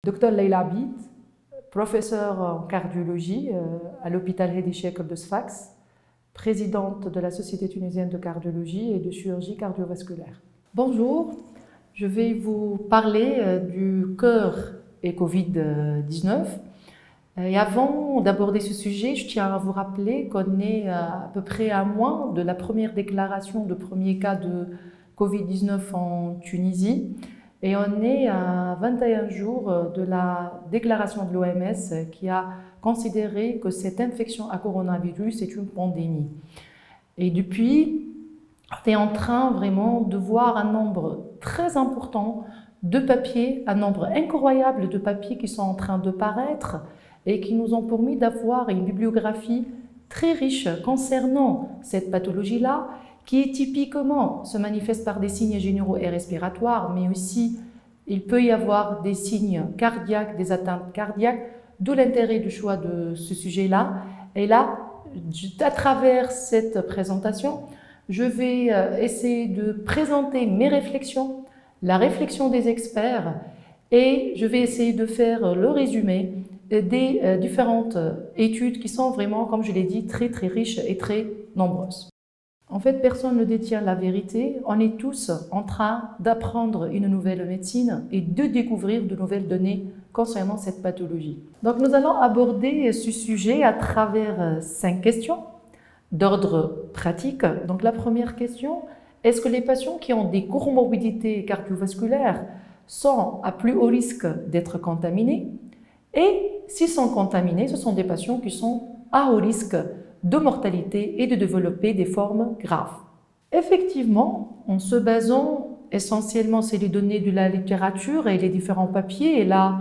Dr Leila Abid, professeure en cardiologie à l'hôpital Hedi Cheikh de Sfax, présidente de la Société tunisienne de cardiologie et de chirurgie cardiovasculaire. Bonjour, je vais vous parler du cœur et Covid-19. Et avant d'aborder ce sujet, je tiens à vous rappeler qu'on est à peu près à un mois de la première déclaration de premier cas de Covid-19 en Tunisie. Et on est à 21 jours de la déclaration de l'OMS qui a considéré que cette infection à coronavirus est une pandémie. Et depuis, on est en train vraiment de voir un nombre très important de papiers, un nombre incroyable de papiers qui sont en train de paraître et qui nous ont permis d'avoir une bibliographie très riche concernant cette pathologie-là, qui typiquement se manifeste par des signes généraux et respiratoires, mais aussi il peut y avoir des signes cardiaques, des atteintes cardiaques, d'où l'intérêt du choix de ce sujet-là. Et là, à travers cette présentation, je vais essayer de présenter mes réflexions, la réflexion des experts, et je vais essayer de faire le résumé des différentes études qui sont vraiment, comme je l'ai dit, très riches et très nombreuses. En fait, personne ne détient la vérité. On est tous en train d'apprendre une nouvelle médecine et de découvrir de nouvelles données concernant cette pathologie. Donc, nous allons aborder ce sujet à travers 5 questions d'ordre pratique. Donc, la première question, est-ce que les patients qui ont des comorbidités cardiovasculaires sont à plus haut risque d'être contaminés? Et s'ils sont contaminés, ce sont des patients qui sont à haut risque de mortalité et de développer des formes graves. Effectivement, en se basant essentiellement sur les données de la littérature et les différents papiers, et là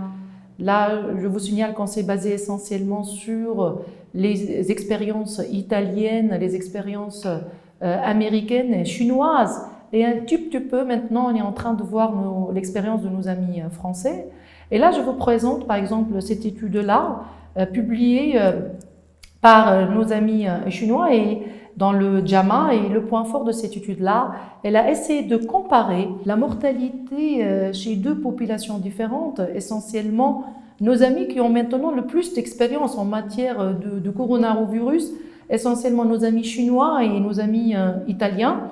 je vous signale qu'on s'est basé essentiellement sur les expériences italiennes, les expériences américaines et chinoises, et un petit peu maintenant on est en train de voir l'expérience de nos amis français. Et là je vous présente par exemple cette étude-là, publiée par nos amis chinois et dans le JAMA, et le point fort de cette étude-là, elle a essayé de comparer la mortalité chez deux populations différentes, essentiellement nos amis qui ont maintenant le plus d'expérience en matière de coronavirus, essentiellement nos amis chinois et nos amis italiens.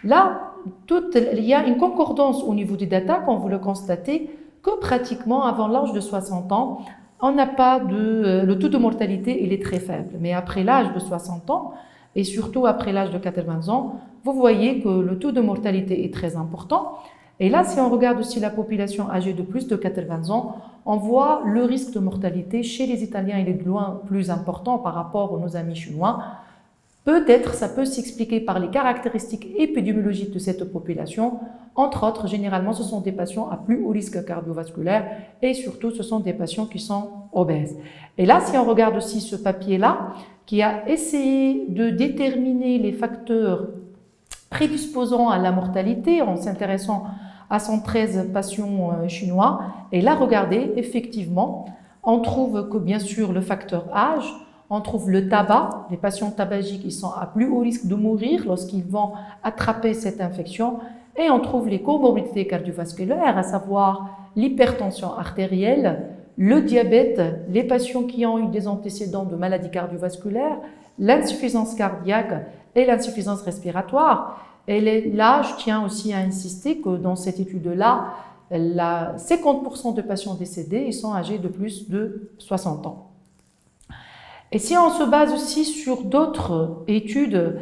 Là, il y a une concordance au niveau des data, quand vous le constatez, que pratiquement avant l'âge de 60 ans, on n'a pas le taux de mortalité, il est très faible. Mais après l'âge de 60 ans, et surtout après l'âge de 80 ans, vous voyez que le taux de mortalité est très important. Et là, si on regarde aussi la population âgée de plus de 80 ans, on voit le risque de mortalité chez les Italiens, il est de loin plus important par rapport à nos amis chinois. Peut-être ça peut s'expliquer par les caractéristiques épidémiologiques de cette population. Entre autres, généralement, ce sont des patients à plus haut risque cardiovasculaire et surtout, ce sont des patients qui sont obèses. Et là, si on regarde aussi ce papier-là, qui a essayé de déterminer les facteurs prédisposant à la mortalité en s'intéressant à 113 patients chinois, et là, regardez, effectivement, on trouve que bien sûr le facteur âge, on trouve le tabac, les patients tabagiques qui sont à plus haut risque de mourir lorsqu'ils vont attraper cette infection, et on trouve les comorbidités cardiovasculaires, à savoir l'hypertension artérielle, le diabète, les patients qui ont eu des antécédents de maladies cardiovasculaires, l'insuffisance cardiaque et l'insuffisance respiratoire. Et là, je tiens aussi à insister que dans cette étude-là, 50% de patients décédés ils sont âgés de plus de 60 ans. Et si on se base aussi sur d'autres études,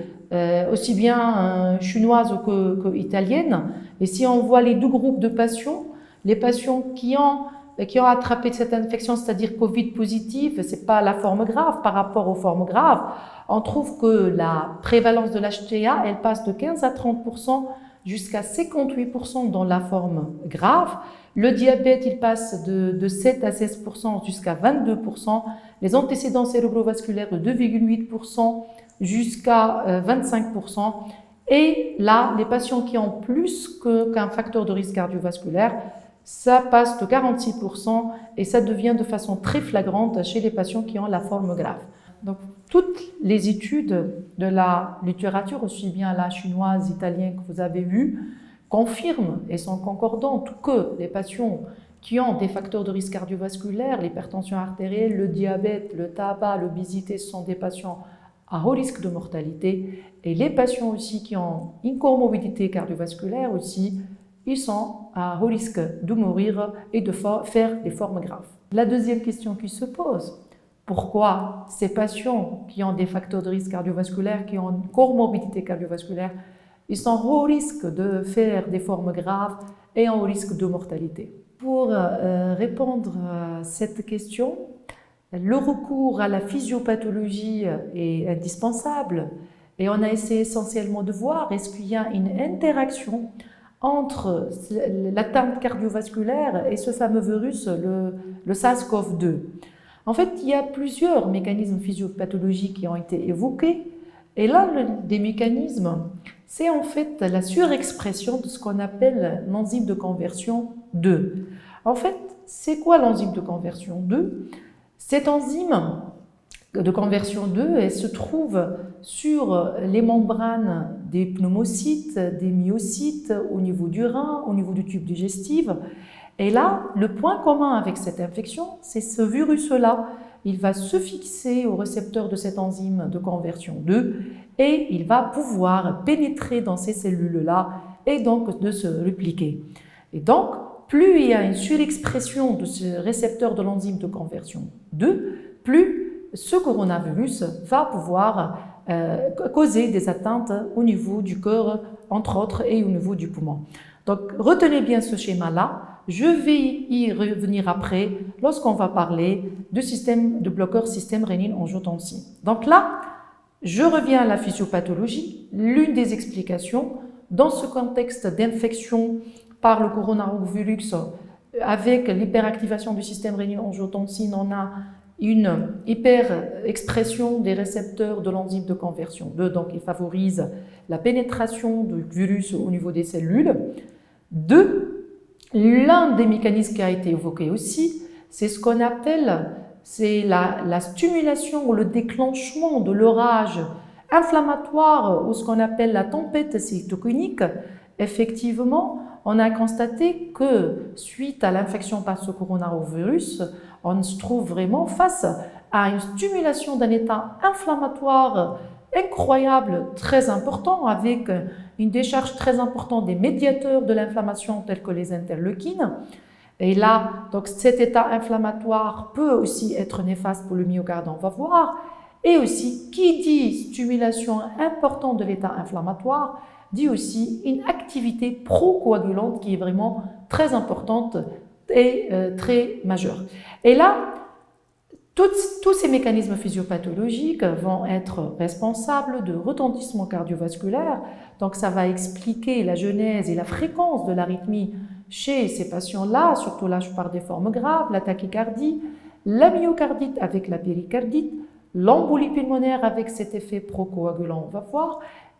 aussi bien chinoises que italiennes, et si on voit les deux groupes de patients, les patients qui ont attrapé cette infection, c'est-à-dire Covid positif, ce n'est pas la forme grave par rapport aux formes graves, on trouve que la prévalence de l'HTA, elle passe de 15 à 30% jusqu'à 58% dans la forme grave. Le diabète, il passe de 7 à 16% jusqu'à 22%. Les antécédents cérébrovasculaires de 2,8% jusqu'à 25%. Et là, les patients qui ont plus qu'un facteur de risque cardiovasculaire, ça passe de 46% et ça devient de façon très flagrante chez les patients qui ont la forme grave. Donc, toutes les études de la littérature, aussi bien la chinoise, italienne que vous avez vue, confirment et sont concordantes que les patients qui ont des facteurs de risque cardiovasculaire, l'hypertension artérielle, le diabète, le tabac, l'obésité, ce sont des patients à haut risque de mortalité. Et les patients aussi qui ont une comorbidité cardiovasculaire aussi, ils sont à haut risque de mourir et de faire des formes graves. La deuxième question qui se pose, pourquoi ces patients qui ont des facteurs de risque cardiovasculaire, qui ont une comorbidité cardiovasculaire, ils sont à haut risque de faire des formes graves et en haut risque de mortalité? Pour répondre à cette question, le recours à la physiopathologie est indispensable et on a essayé essentiellement de voir est-ce qu'il y a une interaction entre l'atteinte cardiovasculaire et ce fameux virus, le SARS-CoV-2. En fait, il y a plusieurs mécanismes physiopathologiques qui ont été évoqués. Et là, des mécanismes, c'est en fait la surexpression de ce qu'on appelle l'enzyme de conversion 2. En fait, c'est quoi l'enzyme de conversion 2? Cette enzyme de conversion 2, elle se trouve sur les membranes des pneumocytes, des myocytes, au niveau du rein, au niveau du tube digestif. Et là, le point commun avec cette infection, c'est ce virus-là. Il va se fixer au récepteur de cette enzyme de conversion 2 et il va pouvoir pénétrer dans ces cellules-là et donc de se répliquer. Et donc, plus il y a une surexpression de ce récepteur de l'enzyme de conversion 2, plus ce coronavirus va pouvoir causer des atteintes au niveau du cœur, entre autres, et au niveau du poumon. Donc, retenez bien ce schéma-là. Je vais y revenir après lorsqu'on va parler de système de bloqueur système rénine-angiotensine. Donc là, je reviens à la physiopathologie. L'une des explications dans ce contexte d'infection par le coronavirus avec l'hyperactivation du système rénine-angiotensine, on a une hyper-expression des récepteurs de l'enzyme de conversion 2, donc il favorise la pénétration du virus au niveau des cellules. 2. L'un des mécanismes qui a été évoqué aussi, c'est ce qu'on appelle la stimulation ou le déclenchement de l'orage inflammatoire ou ce qu'on appelle la tempête cytokinique. Effectivement, on a constaté que suite à l'infection par ce coronavirus, on se trouve vraiment face à une stimulation d'un état inflammatoire incroyable, très important, avec une décharge très importante des médiateurs de l'inflammation tels que les interleukines. Et là, donc cet état inflammatoire peut aussi être néfaste pour le myocarde, on va voir. Et aussi, qui dit stimulation importante de l'état inflammatoire, dit aussi une activité procoagulante qui est vraiment très importante et très majeure. Et là, tous ces mécanismes physiopathologiques vont être responsables de retentissement cardiovasculaire. Donc, ça va expliquer la genèse et la fréquence de l'arythmie chez ces patients-là. Surtout là, je parle des formes graves, la tachycardie, la myocardite avec la péricardite, l'embolie pulmonaire avec cet effet procoagulant, on va voir,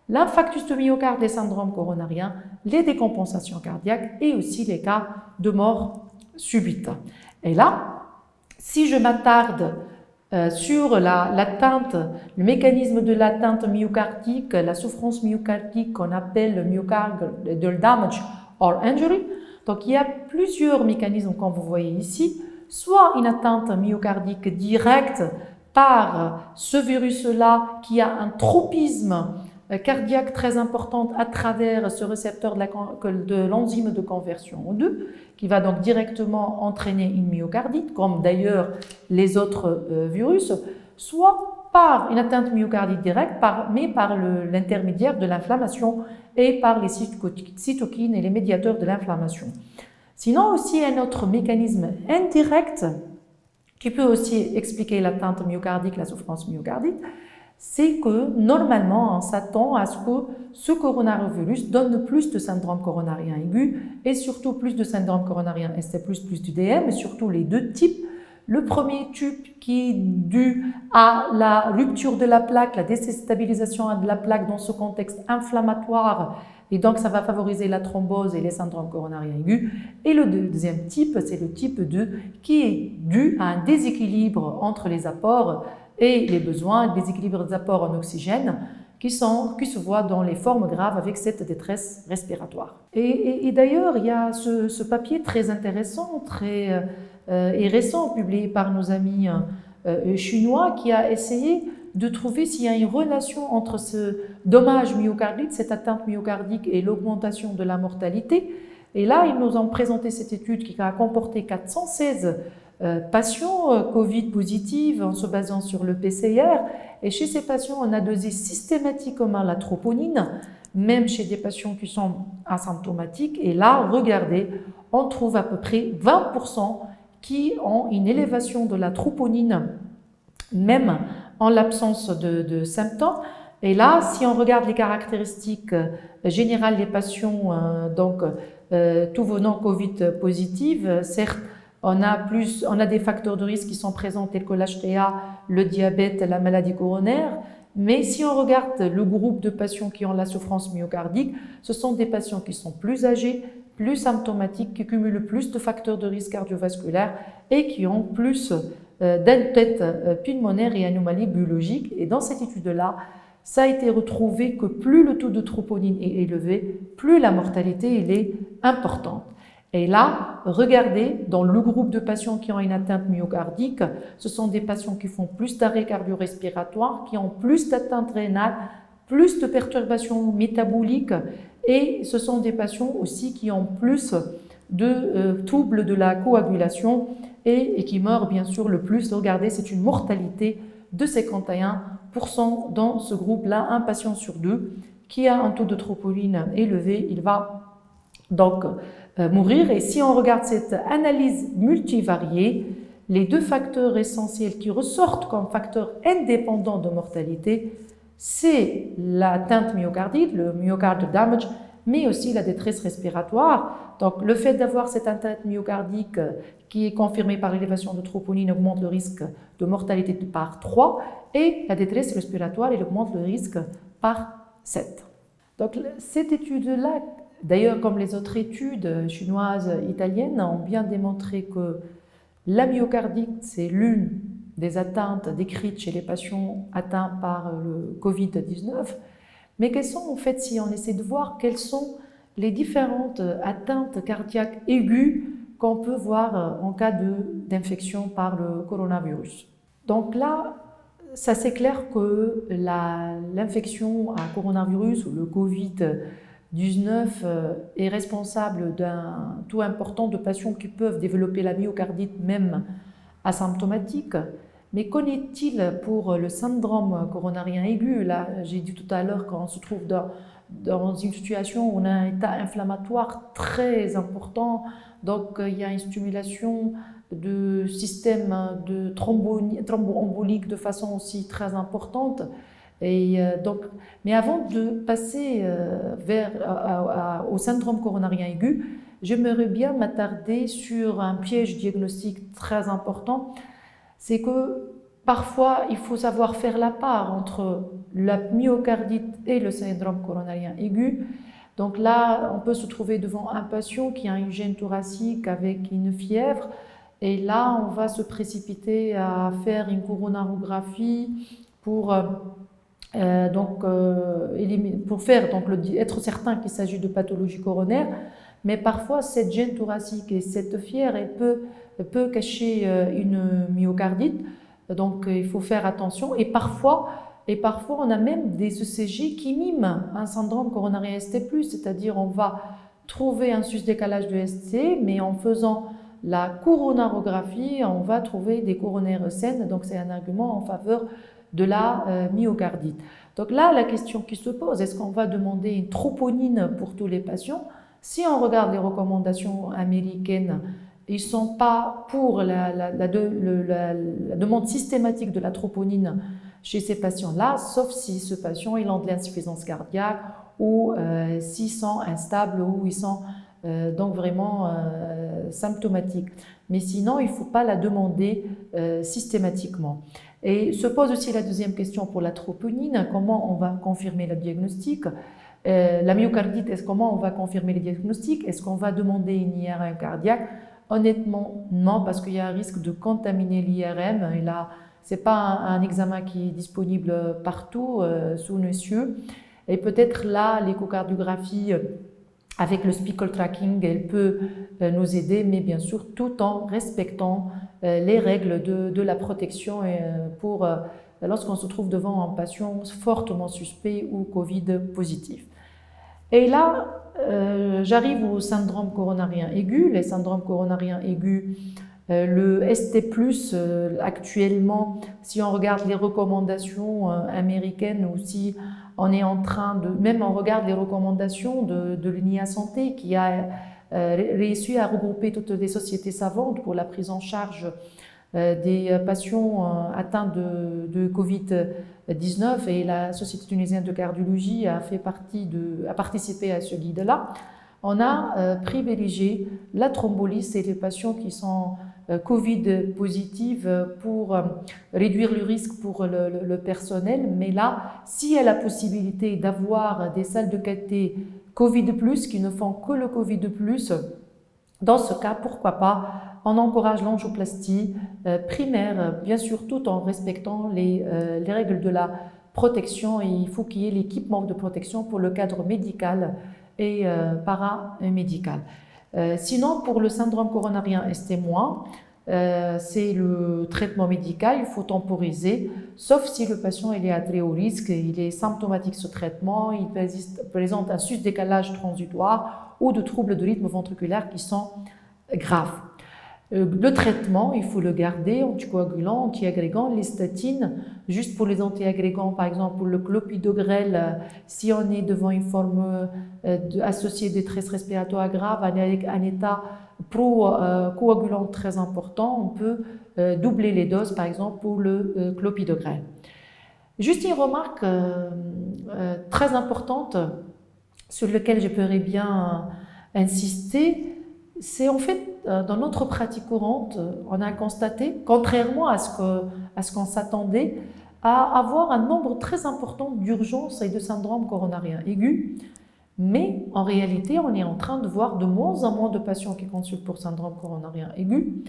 l'infarctus de myocarde des syndromes coronariens, les décompensations cardiaques et aussi les cas de mort subite. Et là, si je m'attarde sur l'atteinte, le mécanisme de l'atteinte myocardique, la souffrance myocardique qu'on appelle le myocardial damage or injury, donc il y a plusieurs mécanismes comme vous voyez ici, soit une atteinte myocardique directe par ce virus-là qui a un tropisme cardiaque très important à travers ce récepteur de l'enzyme de conversion 2, qui va donc directement entraîner une myocardite, comme d'ailleurs les autres virus, soit par une atteinte myocardite directe, mais par l'intermédiaire de l'inflammation et par les cytokines et les médiateurs de l'inflammation. Sinon aussi un autre mécanisme indirect qui peut aussi expliquer l'atteinte myocardique, la souffrance myocardique, c'est que normalement on s'attend à ce que ce coronavirus donne plus de syndrome coronarien aigu et surtout plus de syndrome coronarien ST+, plus du DM, et surtout les deux types. Le premier type qui est dû à la rupture de la plaque, la déstabilisation de la plaque dans ce contexte inflammatoire, et donc ça va favoriser la thrombose et les syndromes coronariens aigus. Et le deuxième type, c'est le type 2 qui est dû à un déséquilibre entre les apports et les besoins, déséquilibre des apports en oxygène qui se voient dans les formes graves avec cette détresse respiratoire. Et d'ailleurs, il y a ce papier très intéressant, et récent, publié par nos amis chinois, qui a essayé de trouver s'il y a une relation entre ce dommage myocardique, cette atteinte myocardique et l'augmentation de la mortalité. Et là, ils nous ont présenté cette étude qui a comporté 416 patients Covid positifs en se basant sur le PCR. Et chez ces patients, on a dosé systématiquement la troponine, même chez des patients qui sont asymptomatiques. Et là, regardez, on trouve à peu près 20% qui ont une élévation de la troponine, même en l'absence de symptômes. Et là, si on regarde les caractéristiques générales des patients, tout venant Covid positif, certes, on a des facteurs de risque qui sont présents tels que l'HTA, le diabète, la maladie coronaire. Mais si on regarde le groupe de patients qui ont la souffrance myocardique, ce sont des patients qui sont plus âgés, plus symptomatiques, qui cumulent plus de facteurs de risque cardiovasculaire et qui ont plus d'atteinte pulmonaire et anomalies biologiques. Et dans cette étude-là, ça a été retrouvé que plus le taux de troponine est élevé, plus la mortalité est importante. Et là, regardez, dans le groupe de patients qui ont une atteinte myocardique, ce sont des patients qui font plus d'arrêt cardio-respiratoire, qui ont plus d'atteinte rénale, plus de perturbations métaboliques, et ce sont des patients aussi qui ont plus de troubles de la coagulation et qui meurent bien sûr le plus. Regardez, c'est une mortalité de 51% dans ce groupe-là. Un patient sur deux qui a un taux de troponine élevé, il va donc mourir. Et si on regarde cette analyse multivariée, les deux facteurs essentiels qui ressortent comme facteurs indépendants de mortalité, c'est l'atteinte myocardique, le myocardial damage, mais aussi la détresse respiratoire. Donc le fait d'avoir cette atteinte myocardique qui est confirmée par l'élévation de troponine augmente le risque de mortalité par 3 et la détresse respiratoire, elle augmente le risque par 7. Donc cette étude-là, d'ailleurs, comme les autres études chinoises, italiennes, ont bien démontré que la myocardite, c'est l'une des atteintes décrites chez les patients atteints par le Covid-19. Mais quelles sont, en fait, si on essaie de voir, quelles sont les différentes atteintes cardiaques aiguës qu'on peut voir en cas d'infection par le coronavirus. Donc là, ça c'est clair que l'infection à coronavirus ou le Covid-19 est responsable d'un taux important de patients qui peuvent développer la myocardite même asymptomatique. Mais qu'en est-il pour le syndrome coronarien aigu? Là, j'ai dit tout à l'heure qu'on se trouve dans une situation où on a un état inflammatoire très important, donc il y a une stimulation de système de thromboembolique de façon aussi très importante. Et mais avant de passer au syndrome coronarien aigu, j'aimerais bien m'attarder sur un piège diagnostique très important. C'est que parfois, il faut savoir faire la part entre la myocardite et le syndrome coronarien aigu. Donc là, on peut se trouver devant un patient qui a une gêne thoracique avec une fièvre. Et là, on va se précipiter à faire une coronarographie pour être certain qu'il s'agit de pathologie coronaire. Mais parfois, cette gêne thoracique et cette fièvre peut cacher une myocardite. Donc, il faut faire attention. Et parfois, on a même des ECG qui miment un syndrome coronarien ST+, c'est-à-dire on va trouver un sus-décalage de ST, mais en faisant la coronarographie, on va trouver des coronaires saines. Donc, c'est un argument en faveur de la myocardite. Donc là, la question qui se pose, est-ce qu'on va demander une troponine pour tous les patients? Si on regarde les recommandations américaines, ils ne sont pas pour la demande systématique de la troponine chez ces patients-là, sauf si ce patient il a de l'insuffisance cardiaque ou s'ils sont instables ou ils sont donc vraiment symptomatiques. Mais sinon, il ne faut pas la demander systématiquement. Et se pose aussi la deuxième question pour la troponine, comment on va confirmer le diagnostic? La myocardite, comment on va confirmer le diagnostic? Est-ce qu'on va demander une IRM cardiaque? Honnêtement, non, parce qu'il y a un risque de contaminer l'IRM. Et là, c'est pas un examen qui est disponible partout sous nos yeux. Et peut-être là, l'échocardiographie avec le speckle tracking, elle peut nous aider, mais bien sûr tout en respectant les règles de la protection pour lorsqu'on se trouve devant un patient fortement suspect ou Covid positif. Et là, j'arrive au syndrome coronarien aigu. Les syndromes coronariens aigus, le ST+, actuellement, si on regarde les recommandations américaines ou si on est en train de, même on regarde les recommandations de l'UNIA Santé qui a réussi à regrouper toutes les sociétés savantes pour la prise en charge des patients atteints de Covid-19 et la Société tunisienne de cardiologie a participé à ce guide-là. On a privilégié la thrombolyse et les patients qui sont Covid positifs pour réduire le risque pour le personnel. Mais là, s'il y a la possibilité d'avoir des salles de cathé Covid+, qui ne font que le Covid+, dans ce cas, pourquoi pas, on encourage l'angioplastie primaire, bien sûr, tout en respectant les règles de la protection. Et il faut qu'il y ait l'équipement de protection pour le cadre médical et paramédical. Sinon, pour le syndrome coronarien ST-, c'est le traitement médical, il faut temporiser, sauf si le patient il est à très haut risque, il est symptomatique ce traitement, il présente un sus-décalage transitoire ou de troubles de rythme ventriculaire qui sont graves. Le traitement, il faut le garder, anticoagulant, antiagrégant, les statines, juste pour les antiagrégants, par exemple pour le clopidogrel, si on est devant une forme associée de détresse respiratoire grave, avec un état pro-coagulant très important, on peut doubler les doses, par exemple pour le clopidogrel. Juste une remarque très importante sur laquelle je pourrais bien insister, c'est en fait, dans notre pratique courante, on a constaté, contrairement à ce qu'on s'attendait, à avoir un nombre très important d'urgences et de syndromes coronariens aigus. Mais en réalité, on est en train de voir de moins en moins de patients qui consultent pour syndrome coronarien aigu.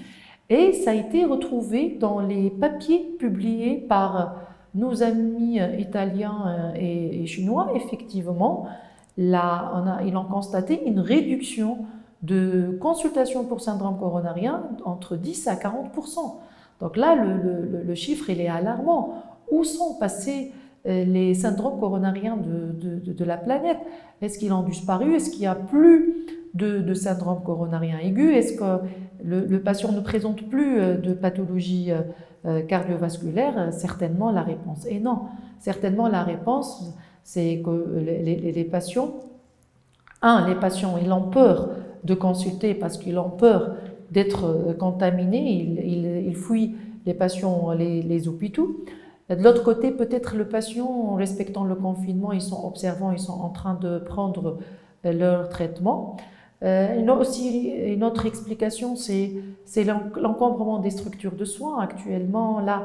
Et ça a été retrouvé dans les papiers publiés par nos amis italiens et chinois. Effectivement, là, ils ont constaté une réduction de consultation pour syndrome coronarien entre 10 à 40%. Donc là, le chiffre, il est alarmant. Où sont passés les syndromes coronariens de la planète? Est-ce qu'ils ont disparu? Est-ce qu'il n'y a plus de syndrome coronarien aigu? Est-ce que le patient ne présente plus de pathologie cardiovasculaire? Certainement, la réponse est non. Certainement, la réponse, c'est que les patients, les patients, ils ont peur de consulter parce qu'ils ont peur d'être contaminés, ils fuient les patients, les hôpitaux. De l'autre côté, peut-être le patient, en respectant le confinement, ils sont observants, ils sont en train de prendre leur traitement. Aussi, une autre explication, c'est l'encombrement des structures de soins. Actuellement, là,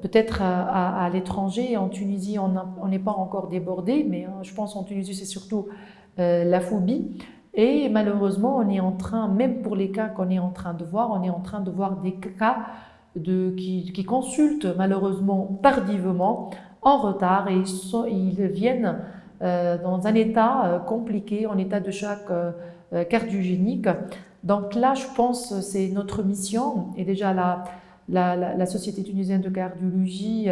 peut-être à l'étranger, en Tunisie, on n'est pas encore débordé, mais je pense en Tunisie, c'est surtout la phobie. Et malheureusement, on est en train, même pour les cas qu'on est en train de voir, on est en train de voir des cas qui consultent malheureusement tardivement, en retard, et ils viennent dans un état compliqué, en état de choc cardiogénique. Donc là, je pense que c'est notre mission, et déjà la Société tunisienne de cardiologie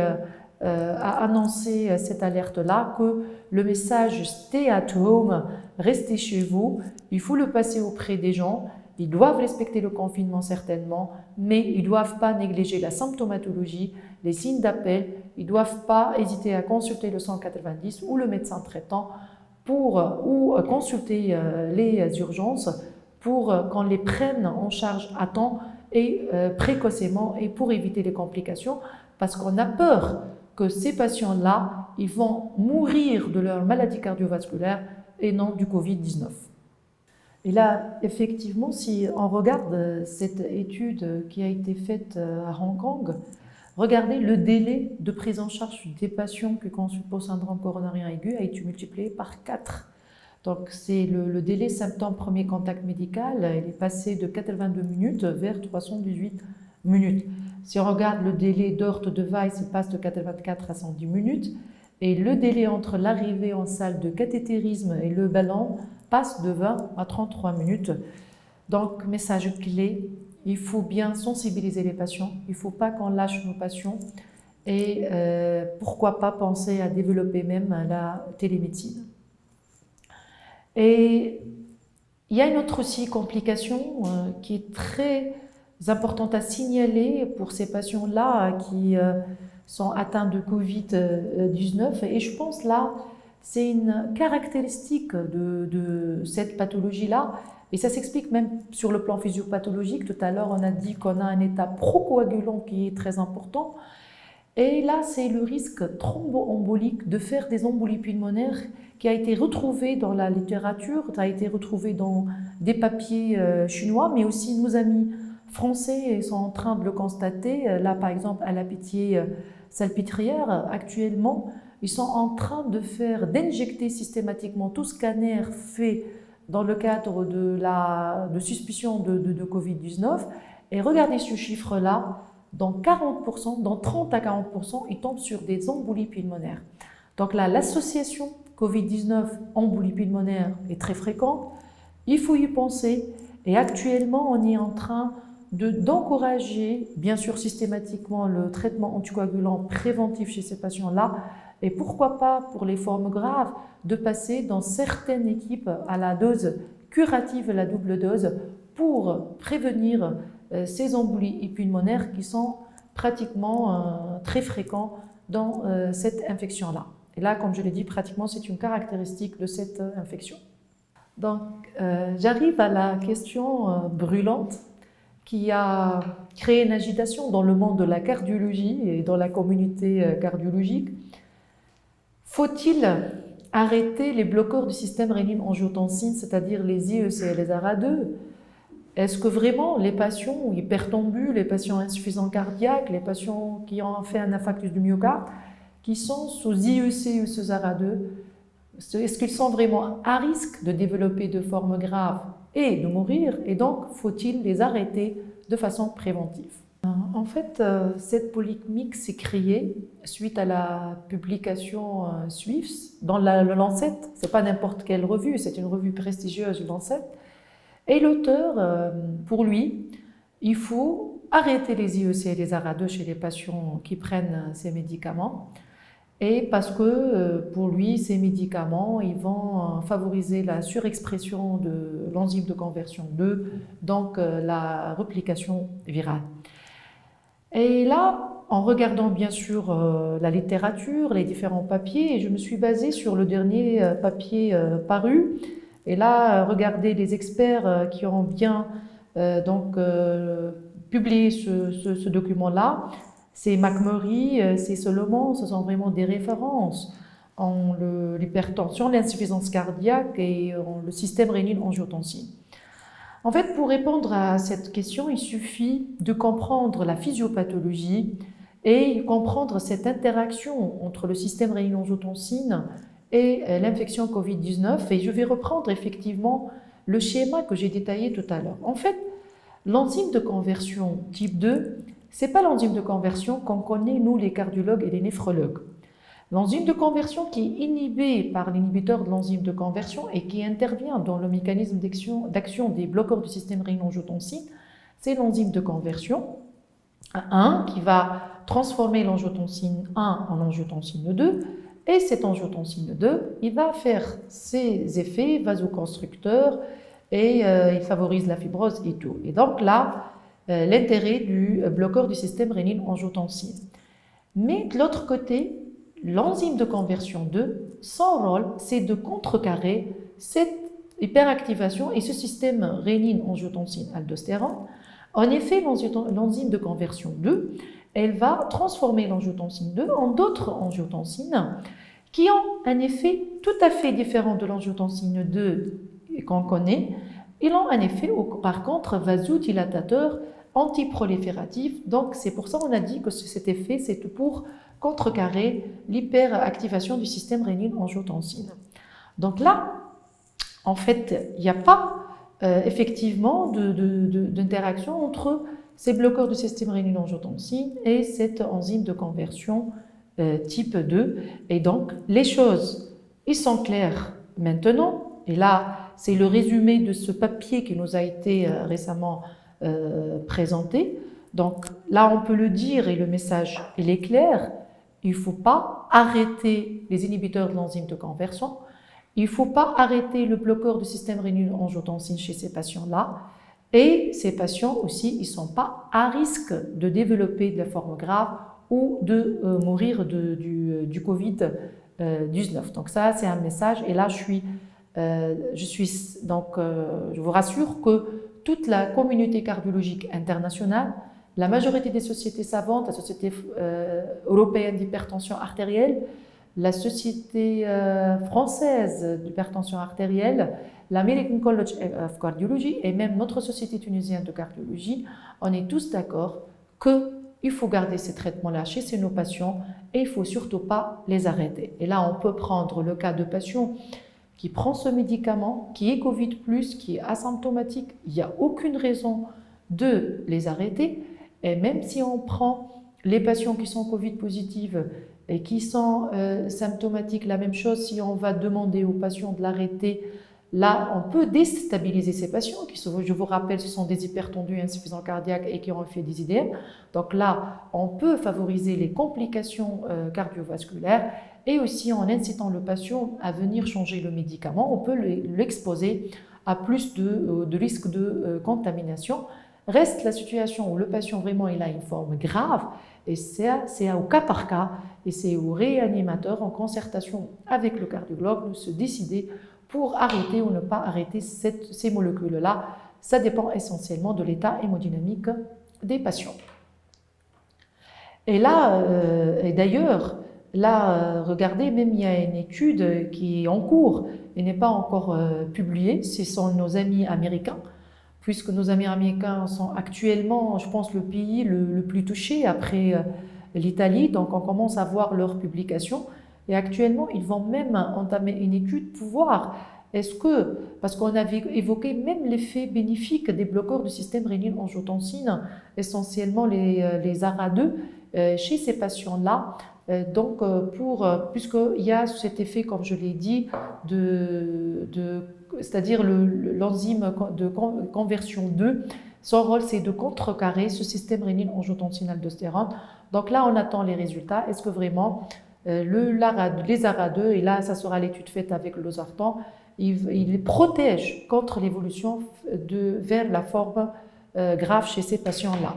a annoncé cette alerte-là, que le message « Stay at home », restez chez vous, il faut le passer auprès des gens. Ils doivent respecter le confinement certainement, mais ils ne doivent pas négliger la symptomatologie, les signes d'appel. Ils ne doivent pas hésiter à consulter le 190 ou le médecin traitant ou consulter les urgences pour qu'on les prenne en charge à temps et précocement et pour éviter les complications, parce qu'on a peur que ces patients-là, ils vont mourir de leur maladie cardiovasculaire et non du Covid-19. Et là, effectivement, si on regarde cette étude qui a été faite à Hong Kong, regardez le délai de prise en charge des patients qui consultent pour syndrome coronarien aigu a été multiplié par 4. Donc, c'est le délai symptôme premier contact médical, il est passé de 82 minutes vers 318 minutes. Si on regarde le délai d'Oort de Weiss, il passe de 84 à 110 minutes. Et le délai entre l'arrivée en salle de cathétérisme et le ballon passe de 20 à 33 minutes. Donc, message clé, il faut bien sensibiliser les patients. Il ne faut pas qu'on lâche nos patients. Et pourquoi pas penser à développer même la télémédecine. Et il y a une autre aussi complication qui est très importante à signaler pour ces patients-là qui sont atteints de Covid-19. Et je pense là, c'est une caractéristique de cette pathologie-là. Et ça s'explique même sur le plan physiopathologique. Tout à l'heure, on a dit qu'on a un état procoagulant qui est très important. Et là, c'est le risque thromboembolique de faire des embolies pulmonaires qui a été retrouvé dans la littérature, qui a été retrouvé dans des papiers chinois, mais aussi nos amis français sont en train de le constater. Là, par exemple, à la Pitié-Salpêtrière, actuellement, ils sont en train d'injecter systématiquement tout scanner fait dans le cadre de suspicion de Covid-19. Et regardez ce chiffre-là, dans 40%, dans 30 à 40%, ils tombent sur des embolies pulmonaires. Donc là, l'association Covid-19, embolie pulmonaire est très fréquente. Il faut y penser. Et actuellement, on est en train d'encourager, bien sûr systématiquement, le traitement anticoagulant préventif chez ces patients-là. Et pourquoi pas, pour les formes graves, de passer dans certaines équipes à la dose curative, la double dose, pour prévenir ces embolies pulmonaires qui sont pratiquement très fréquents dans cette infection-là. Et là, comme je l'ai dit, pratiquement, c'est une caractéristique de cette infection. Donc, j'arrive à la question brûlante qui a créé une agitation dans le monde de la cardiologie et dans la communauté cardiologique. Faut-il arrêter les bloqueurs du système rénine-angiotensine, c'est-à-dire les IEC et les ARA2? Est-ce que vraiment les patients hypertendus, les patients insuffisants cardiaques, les patients qui ont fait un infarctus du myocarde, qui sont sous IEC ou sous ARA2, est-ce qu'ils sont vraiment à risque de développer de formes graves et de mourir? Et donc, faut-il les arrêter de façon préventive? En fait, cette polémique s'est créée suite à la publication Swift dans le Lancet. Ce n'est pas n'importe quelle revue, c'est une revue prestigieuse, le Lancet. Et l'auteur, pour lui, il faut arrêter les IEC et les ARA2 chez les patients qui prennent ces médicaments. Et parce que pour lui, ces médicaments, ils vont favoriser la surexpression de l'enzyme de conversion 2, donc la réplication virale. Et là, en regardant bien sûr la littérature, les différents papiers, je me suis basée sur le dernier papier paru. Et là, regardez les experts qui ont bien publié ce document-là. C'est McMurray, c'est Solomon, ce sont vraiment des références en l'hypertension, l'insuffisance cardiaque et en le système rénine-angiotensine. En fait, pour répondre à cette question, il suffit de comprendre la physiopathologie et comprendre cette interaction entre le système rénine-angiotensine et l'infection Covid-19. Et je vais reprendre effectivement le schéma que j'ai détaillé tout à l'heure. En fait, l'enzyme de conversion type 2, ce n'est pas l'enzyme de conversion qu'on connaît, nous, les cardiologues et les néphrologues. L'enzyme de conversion qui est inhibée par l'inhibiteur de l'enzyme de conversion et qui intervient dans le mécanisme d'action des bloqueurs du système rénine-angiotensine, c'est l'enzyme de conversion 1 qui va transformer l'angiotensine 1 en angiotensine 2. Et cette angiotensine 2, il va faire ses effets vasoconstructeurs et il favorise la fibrose et tout. Et donc là, l'intérêt du bloqueur du système rénine-angiotensine. Mais de l'autre côté, l'enzyme de conversion 2, son rôle, c'est de contrecarrer cette hyperactivation et ce système rénine-angiotensine-aldostérone. En effet, l'enzyme de conversion 2, elle va transformer l'angiotensine 2 en d'autres angiotensines qui ont un effet tout à fait différent de l'angiotensine 2 qu'on connaît. Ils ont un effet, par contre, vasodilatateur, antiprolifératif. Donc, c'est pour ça qu'on a dit que cet effet, c'est pour contrecarrer l'hyperactivation du système rénine-angiotensine. Donc là, en fait, il n'y a pas effectivement d'interaction entre ces bloqueurs du système rénine-angiotensine et cette enzyme de conversion type 2. Et donc, les choses, ils sont claires maintenant. Et là, c'est le résumé de ce papier qui nous a été récemment présenté. Donc là, on peut le dire et le message, il est clair. Il ne faut pas arrêter les inhibiteurs de l'enzyme de conversion. Il ne faut pas arrêter le bloqueur du système rénine-angiotensine chez ces patients-là. Et ces patients aussi, ils ne sont pas à risque de développer de la forme grave ou de mourir du Covid-19. Donc ça, c'est un message. Et là, je vous rassure que toute la communauté cardiologique internationale, la majorité des sociétés savantes, la Société européenne d'hypertension artérielle, la Société française d'hypertension artérielle, l'American College of Cardiology et même notre Société tunisienne de cardiologie, on est tous d'accord qu'il faut garder ces traitements-là chez nos patients et il ne faut surtout pas les arrêter. Et là, on peut prendre le cas de patients qui prend ce médicament, qui est Covid+, qui est asymptomatique, il n'y a aucune raison de les arrêter. Et même si on prend les patients qui sont Covid positifs et qui sont symptomatiques, la même chose, si on va demander aux patients de l'arrêter, là, on peut déstabiliser ces patients qui, je vous rappelle, ce sont des hypertendus insuffisants cardiaques et qui ont fait des IDM. Donc là, on peut favoriser les complications cardiovasculaires et aussi en incitant le patient à venir changer le médicament, on peut l'exposer à plus de risques de contamination. Reste la situation où le patient vraiment il a une forme grave et c'est au cas par cas et c'est au réanimateur en concertation avec le cardiologue de se décider pour arrêter ou ne pas arrêter ces molécules-là. Ça dépend essentiellement de l'état hémodynamique des patients. Et là, et d'ailleurs, là, regardez, même il y a une étude qui est en cours et n'est pas encore publiée, ce sont nos amis américains, puisque nos amis américains sont actuellement, je pense, le pays le plus touché après l'Italie, donc on commence à voir leurs publications. Et actuellement, ils vont même entamer une étude pour voir est-ce que, parce qu'on avait évoqué même l'effet bénéfique des bloqueurs du système rénine-angiotensine, essentiellement les ARA2, chez ces patients-là. Donc, puisqu'il y a cet effet, comme je l'ai dit, c'est-à-dire l'enzyme de conversion 2, son rôle c'est de contrecarrer ce système rénine-angiotensin-aldostérone. Donc là, on attend les résultats. Est-ce que vraiment les ARA2, et là, ça sera l'étude faite avec le losartan, il protège contre l'évolution vers la forme grave chez ces patients-là.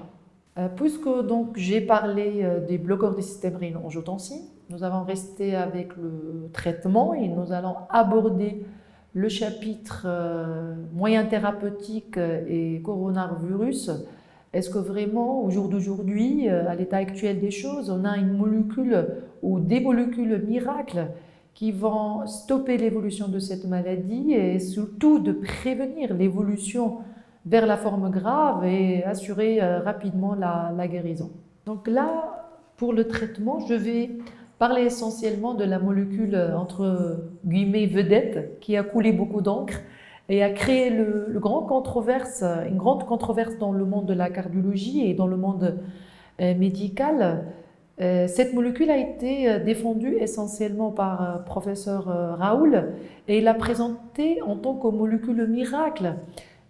Puisque donc j'ai parlé des bloqueurs du système rénine-angiotensine, nous allons rester avec le traitement et nous allons aborder le chapitre moyen thérapeutique et coronavirus. Est-ce que vraiment, au jour d'aujourd'hui, à l'état actuel des choses, on a une molécule ou des molécules miracles qui vont stopper l'évolution de cette maladie et surtout de prévenir l'évolution vers la forme grave et assurer rapidement la guérison. Donc là, pour le traitement, je vais parler essentiellement de la molécule entre guillemets vedette qui a coulé beaucoup d'encre et a créé une grande controverse dans le monde de la cardiologie et dans le monde médical. Cette molécule a été défendue essentiellement par professeur Raoul et il l'a présentée en tant que molécule miracle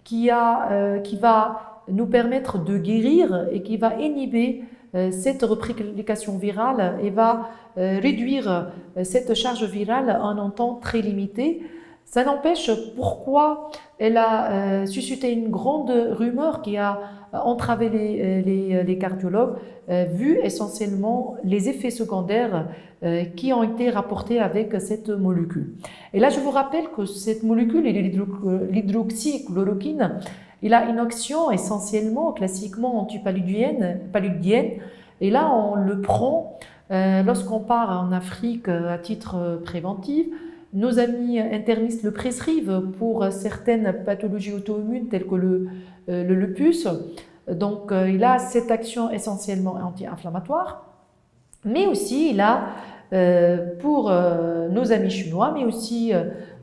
qui va nous permettre de guérir et qui va inhiber cette réplication virale et va réduire cette charge virale en un temps très limité. Ça n'empêche pourquoi elle a suscité une grande rumeur qui a entravé les cardiologues, vu essentiellement les effets secondaires qui ont été rapportés avec cette molécule. Et là, je vous rappelle que cette molécule, l'hydroxychloroquine, il a une action essentiellement, classiquement antipaludienne. Et là, on le prend lorsqu'on part en Afrique à titre préventif. Nos amis internistes le prescrivent pour certaines pathologies auto-immunes telles que le lupus. Donc, il a cette action essentiellement anti-inflammatoire. Mais aussi, il a pour nos amis chinois, mais aussi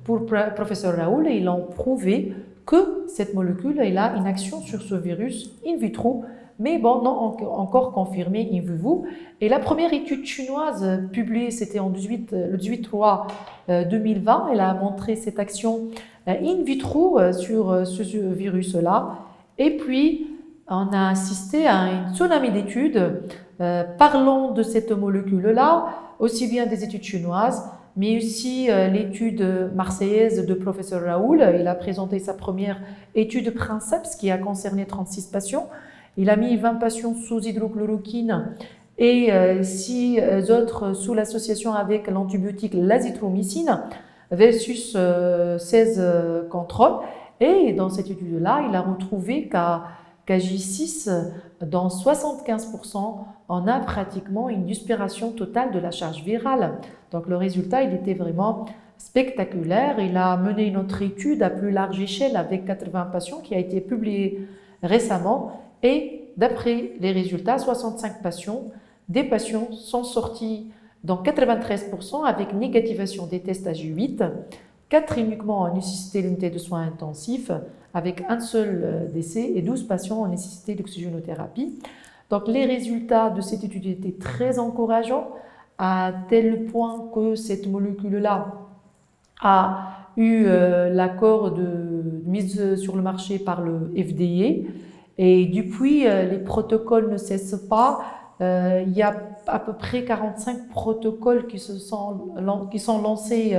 pour professeur Raoul, ils ont prouvé que cette molécule elle a une action sur ce virus in vitro, mais bon, non encore confirmée in vivo. Et la première étude chinoise publiée, c'était le 18/3 2020, elle a montré cette action in vitro sur ce virus-là. Et puis, on a assisté à une tsunami d'études parlant de cette molécule-là, aussi bien des études chinoises, mais aussi l'étude marseillaise de professeur Raoul. Il a présenté sa première étude Princeps qui a concerné 36 patients. Il a mis 20 patients sous hydrochloroquine et 6 autres sous l'association avec l'antibiotique l'azithromycine versus 16 contrôles. Et dans cette étude-là, il a retrouvé qu'à J6, dans 75%, on a pratiquement une disparition totale de la charge virale. Donc le résultat, il était vraiment spectaculaire. Il a mené une autre étude à plus large échelle avec 80 patients qui a été publiée récemment. Et d'après les résultats, 65 patients, des patients sont sortis dans 93% avec négativation des tests AG8. 4 uniquement ont nécessité l'unité de soins intensifs avec un seul décès et 12 patients ont nécessité l'oxygénothérapie. Donc les résultats de cette étude étaient très encourageants à tel point que cette molécule-là a eu l'accord de mise sur le marché par le FDA. Et depuis, les protocoles ne cessent pas. Il y a à peu près 45 protocoles qui sont lancés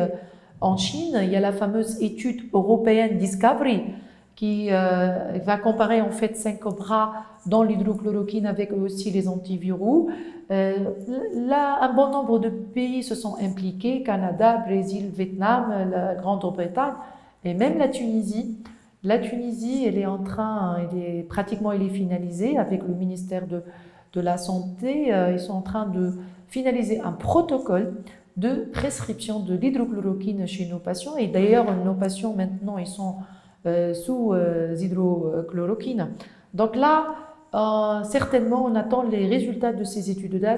en Chine. Il y a la fameuse étude européenne Discovery qui va comparer en fait 5 bras dans l'hydrochloroquine avec aussi les antiviraux. Là, un bon nombre de pays se sont impliqués, Canada, Brésil, Vietnam, la Grande-Bretagne et même la Tunisie. La Tunisie, elle est finalisée avec le ministère de la Santé. Ils sont en train de finaliser un protocole de prescription de l'hydrochloroquine chez nos patients. Et d'ailleurs, nos patients maintenant, ils sont sous hydrochloroquine. Donc là, certainement, on attend les résultats de ces études-là,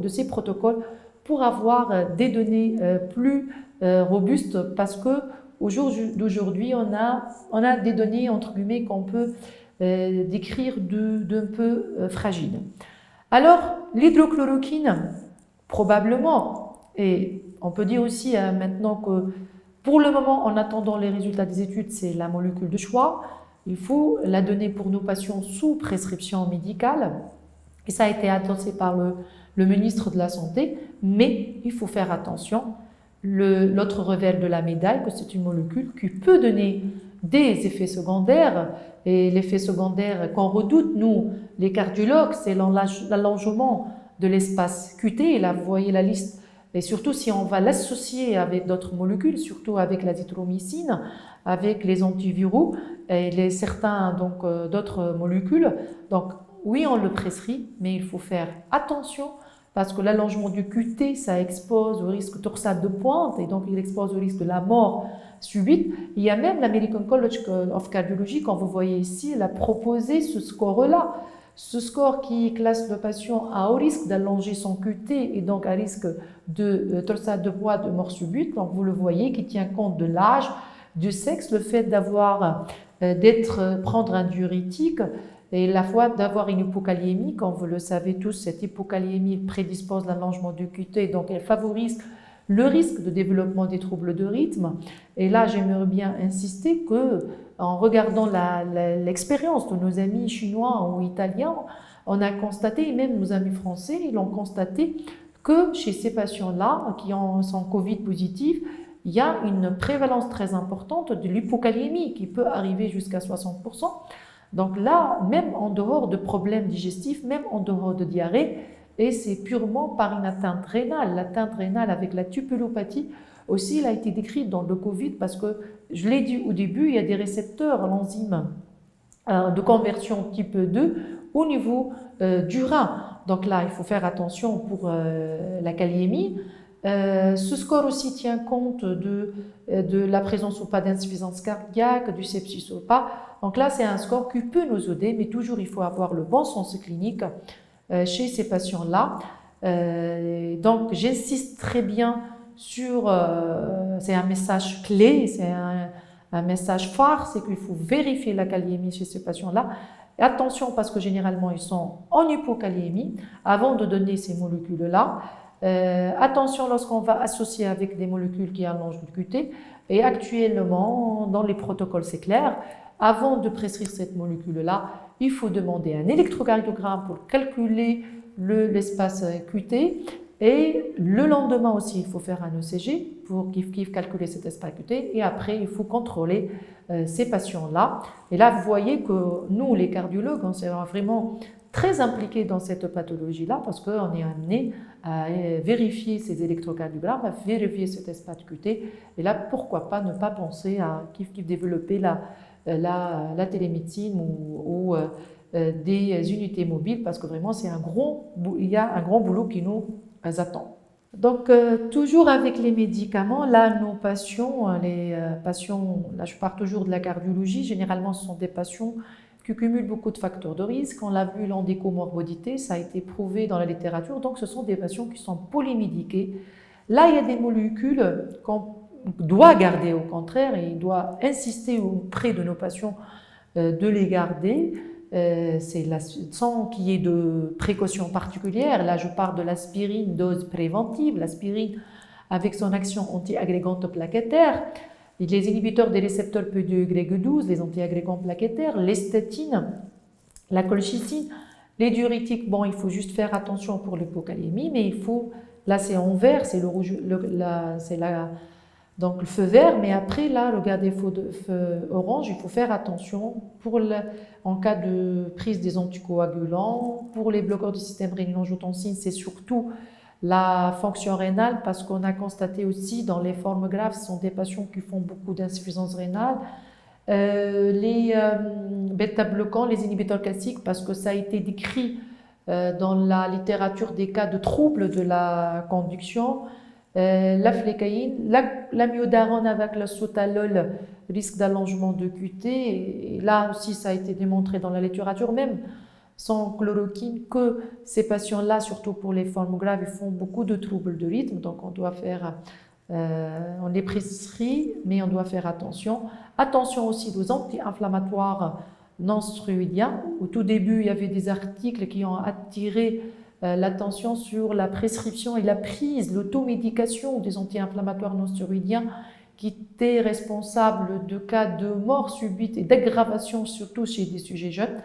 de ces protocoles, pour avoir des données plus robustes, parce que au jour d'aujourd'hui, on a des données, entre guillemets, qu'on peut décrire d'un peu fragiles. Alors, l'hydrochloroquine, probablement, et on peut dire aussi maintenant que pour le moment, en attendant les résultats des études, c'est la molécule de choix. Il faut la donner pour nos patients sous prescription médicale. Et ça a été annoncé par le ministre de la Santé, mais il faut faire attention. L'autre revers de la médaille, que c'est une molécule qui peut donner des effets secondaires. Et l'effet secondaire qu'on redoute, nous, les cardiologues, c'est l'allongement de l'espace QT. Et là, vous voyez la liste. Et surtout, si on va l'associer avec d'autres molécules, surtout avec l'azithromycine, avec les antiviraux et certains d'autres molécules. Donc, oui, on le prescrit, mais il faut faire attention parce que l'allongement du QT, ça expose au risque torsade de pointe et donc il expose au risque de la mort subite. Il y a même l'American College of Cardiology, quand vous voyez ici, elle a proposé ce score-là. Ce score qui classe le patient à haut risque d'allonger son QT et donc à risque de torsade de pointe, de mort subite. Donc vous le voyez, qui tient compte de l'âge, du sexe, le fait prendre un diurétique et la fois d'avoir une hypokaliémie. Comme vous le savez tous, cette hypokaliémie prédispose l'allongement du QT, donc elle favorise le risque de développement des troubles de rythme. Et là, j'aimerais bien insister que, en regardant l'expérience de nos amis chinois ou italiens, on a constaté, et même nos amis français, ils ont constaté que chez ces patients-là qui sont Covid positifs, il y a une prévalence très importante de l'hypokaliémie qui peut arriver jusqu'à 60%. Donc là, même en dehors de problèmes digestifs, même en dehors de diarrhée, et c'est purement par une atteinte rénale. L'atteinte rénale avec la tupulopathie aussi, elle a été décrite dans le Covid parce que, je l'ai dit au début, il y a des récepteurs, l'enzyme de conversion type 2 au niveau du rein. Donc là, il faut faire attention pour la kaliémie. Ce score aussi tient compte de la présence ou pas d'insuffisance cardiaque, du sepsis ou pas. Donc là, c'est un score qui peut nous aider, mais toujours il faut avoir le bon sens clinique chez ces patients-là. Donc j'insiste très bien sur, c'est un message clé, c'est un message phare, c'est qu'il faut vérifier la kaliémie chez ces patients-là. Et attention, parce que généralement, ils sont en hypokaliémie avant de donner ces molécules-là. Attention lorsqu'on va associer avec des molécules qui allongent le QT. Et actuellement, dans les protocoles, c'est clair, avant de prescrire cette molécule-là, il faut demander un électrocardiogramme pour calculer l'espace QT. Et le lendemain aussi, il faut faire un ECG pour calculer cet espace QT. Et après, il faut contrôler ces patients-là. Et là, vous voyez que nous, les cardiologues, on s'est vraiment très impliqués dans cette pathologie-là parce qu'on est amené à vérifier ces électrocardiogrammes, à vérifier cet espace QT. Et là, pourquoi pas ne pas penser à développer la télémédecine ou des unités mobiles parce que vraiment, il y a un grand boulot qui nous attend. Donc, toujours avec les médicaments, là, nos patients, là, je pars toujours de la cardiologie, généralement, ce sont des patients qui cumulent beaucoup de facteurs de risque. On l'a vu, l'ont des comorbidités, ça a été prouvé dans la littérature, donc ce sont des patients qui sont polymédiqués. Là, il y a des molécules qu'on doit garder au contraire, et il doit insister auprès de nos patients de les garder. Sans qu'il y ait de précautions particulières. Là, je parle de l'aspirine dose préventive, l'aspirine avec son action anti-agrégante plaquettaire, les inhibiteurs des récepteurs P2Y12, les anti-agrégants plaquettaires, les statines, la colchicine, les diurétiques. Bon, il faut juste faire attention pour l'hypokaliémie, mais il faut, là c'est en vert, c'est le rouge, donc le feu vert, mais après là, regardez, feu orange, il faut faire attention en cas de prise des anticoagulants. Pour les bloqueurs du système rénine-angiotensine, c'est surtout la fonction rénale parce qu'on a constaté aussi dans les formes graves, ce sont des patients qui font beaucoup d'insuffisance rénale. Les bêta-bloquants, les inhibiteurs classiques, parce que ça a été décrit dans la littérature des cas de troubles de la conduction. La flécaïne, l'amiodarone avec la sotalol, risque d'allongement de QT, et là aussi ça a été démontré dans la littérature, même sans chloroquine, que ces patients-là, surtout pour les formes graves, ils font beaucoup de troubles de rythme, donc on doit faire, on les prescrit, mais on doit faire attention. Attention aussi aux anti-inflammatoires non stéroïdiens. Au tout début, il y avait des articles qui ont attiré l'attention sur la prescription et la prise, l'automédication des anti-inflammatoires non stéroïdiens qui étaient responsables de cas de mort subite et d'aggravation, surtout chez des sujets jeunes.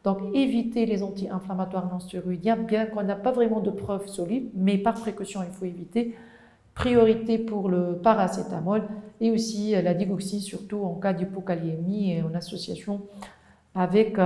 Donc, éviter les anti-inflammatoires non stéroïdiens, bien qu'on n'a pas vraiment de preuves solides, mais par précaution, il faut éviter. Priorité pour le paracétamol et aussi la digoxine, surtout en cas d'hypokaliémie et en association avec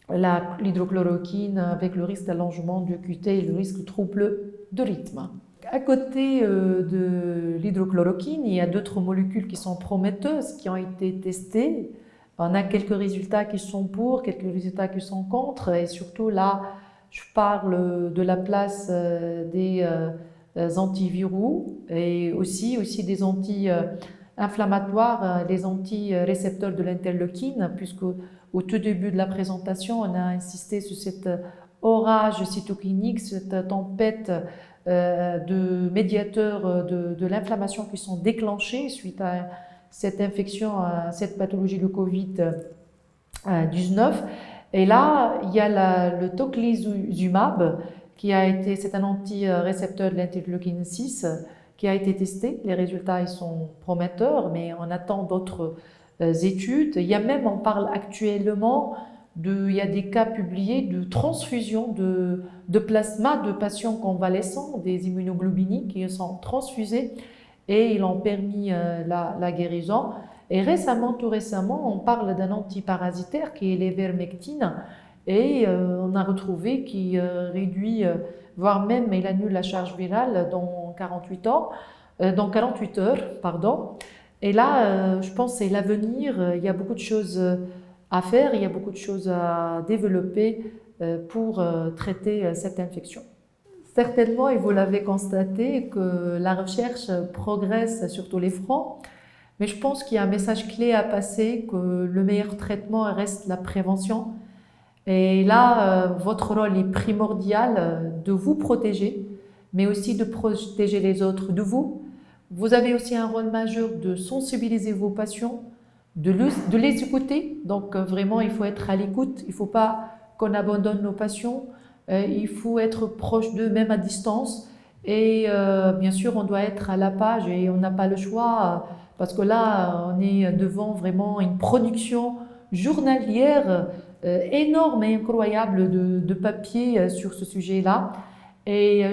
l'hydrochloroquine, avec le risque d'allongement du QT et le risque de troubles de rythme. À côté de l'hydrochloroquine, il y a d'autres molécules qui sont prometteuses, qui ont été testées. On a quelques résultats qui sont pour, quelques résultats qui sont contre, et surtout là, je parle de la place des antiviraux et aussi des anti-inflammatoires, les anti-récepteurs de l'interleukine, puisque au tout début de la présentation, on a insisté sur cet orage cytokinique, cette tempête de médiateurs de l'inflammation qui sont déclenchés suite à cette infection, à cette pathologie de Covid-19. Et là, il y a le tocilizumab, c'est un anti-récepteur de l'interleukine 6 qui a été testé. Les résultats ils sont prometteurs, mais on attend d'autres études. On parle actuellement il y a des cas publiés de transfusion de plasma de patients convalescents, des immunoglobulines qui sont transfusés et ils ont permis la guérison. Et tout récemment, on parle d'un antiparasitaire qui est l'ivermectine et on a retrouvé qu'il réduit, voire même il annule la charge virale dans 48 heures. Et là, je pense que c'est l'avenir. Il y a beaucoup de choses à faire, il y a beaucoup de choses à développer pour traiter cette infection. Certainement, et vous l'avez constaté, que la recherche progresse sur tous les fronts, mais je pense qu'il y a un message clé à passer, que le meilleur traitement reste la prévention. Et là, votre rôle est primordial de vous protéger, mais aussi de protéger les autres de vous. Vous avez aussi un rôle majeur de sensibiliser vos patients, de les écouter. Donc vraiment, il faut être à l'écoute. Il ne faut pas qu'on abandonne nos patients. Il faut être proche d'eux, même à distance. Et bien sûr, on doit être à la page et on n'a pas le choix parce que là, on est devant vraiment une production journalière énorme et incroyable de papier sur ce sujet-là. Et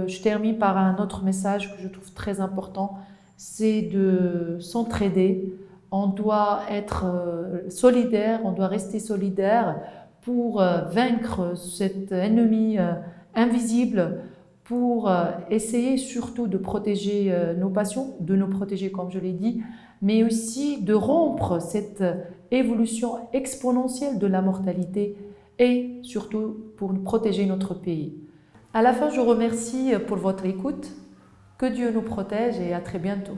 je termine par un autre message que je trouve très important, c'est de s'entraider. On doit être solidaire, on doit rester solidaire pour vaincre cet ennemi invisible, pour essayer surtout de protéger nos patients, de nous protéger comme je l'ai dit, mais aussi de rompre cette évolution exponentielle de la mortalité et surtout pour protéger notre pays. À la fin, je vous remercie pour votre écoute. Que Dieu nous protège et à très bientôt.